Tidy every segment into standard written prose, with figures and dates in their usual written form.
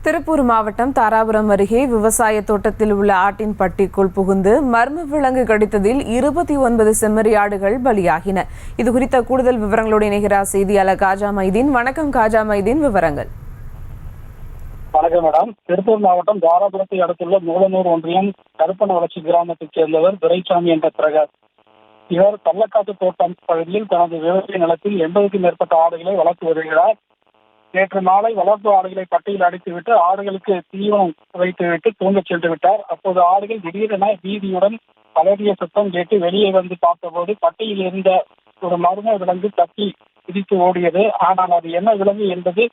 திருப்பூர் மாவட்டம் தாராபுரம் அருகே விவசாய தோட்டத்தில் உள்ள ஆட்டின் பட்டிக்குள் புகுந்து மர்ம விலங்கு கடித்ததில் 29 செம்மறியாடுகள் பலியாகின. இதுகுறித்த கூடுதல் விவரங்களோடு இணைகிறார் செய்தியாளர் காஜா மைதீன். வணக்கம் காஜா மைதீன், விவரங்கள். வணக்கம் மேடம். திருப்பூர் மாவட்டம் தாராபுரத்தை அடுத்துள்ள மூலனூர் ஒன்றியம் கருப்பன வளர்ச்சி கிராமத்தைச் சேர்ந்தவர் துரைசாமி என்ற பிரகாஷ். இவர் பள்ளக்காட்டு தோட்டம் பகுதியில் தனது விவசாய நிலத்தில் 80க்கும் மேற்பட்ட ஆடுகளை வளர்த்து வருகிறார். நேற்று மாலை வளர்ப்பு ஆடுகளை பட்டியில் அடைத்துவிட்டு ஆடுகளுக்கு தீவனம் வைத்துவிட்டு தூங்கச் சென்று விட்டார். அப்போது ஆடுகள் திடீரென பீதியுடன் அலறிய சத்தம் கேட்டு வெளியே வந்து பார்த்தபோது பட்டியில் இருந்த ஒரு மர்ம விலங்கு தப்பி பிடித்து ஓடியது. ஆனால் அது என்ன விலங்கு என்பது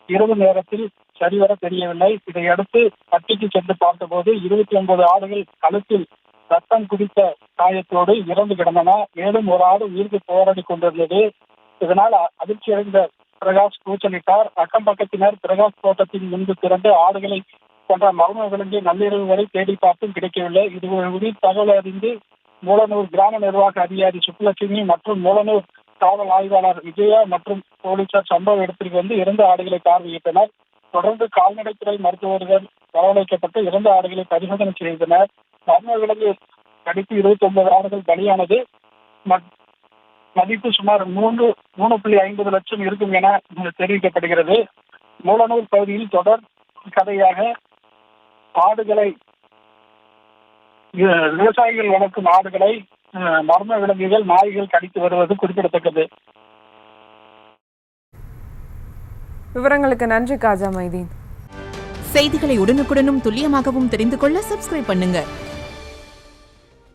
இரவு நேரத்தில் சரிவர தெரியவில்லை. இதையடுத்து பட்டிக்கு சென்று பார்த்தபோது 29 ஆடுகள் கழுத்தில் ரத்தம் குடித்த காயத்தோடு இறந்து கிடந்தன. மேலும் ஒரு ஆடு உயிருக்கு போராடி கொண்டிருந்தது. இதனால் அதிர்ச்சியடைந்த பிரகாஷ் கூச்சலிட்டார். அக்கம் பக்கத்தினர் பிரகாஷ் தோட்டத்தின் முன்பு திறந்து ஆடுகளை கொண்ட மர்ம விலங்கை நள்ளிரவு வரை தேடி பார்த்தும் கிடைக்கவில்லை. இது ஒரு உயிர் தகவல் அறிந்து மூலனூர் கிராம நிர்வாக அதிகாரி சுப்புலட்சுமி மற்றும் மூலனூர் காவல் ஆய்வாளர் விஜயா மற்றும் போலீசார் சம்பவ இடத்திற்கு வந்து இறந்த ஆடுகளை பார்வையிட்டனர். தொடர்ந்து கால்நடைத்துறை மருத்துவர்கள் வரவழைக்கப்பட்டு இறந்த ஆடுகளை பரிசோதனை செய்தனர். மர்ம விலங்கு கடித்து 29 ஆடுகள் பலியானது. மதிப்பு சுமார் 3.50 லட்சம் இருக்கும் என தெரிவிக்கப்படுகிறது. மூலனூர் பகுதியில் தொடர் கதையாக ஆடுகளை விவசாயிகள் வளர்க்கும் ஆடுகளை மர்ம விலங்குகள் நாய்கள் கடித்து வருவது குறிப்பிடத்தக்கது. விவரங்களுக்கு நன்றி காஜா மைதீன். செய்திகளை உடனுக்குடனும் துல்லியமாகவும் தெரிந்து கொள்ள சப்ஸ்கிரைப் பண்ணுங்க.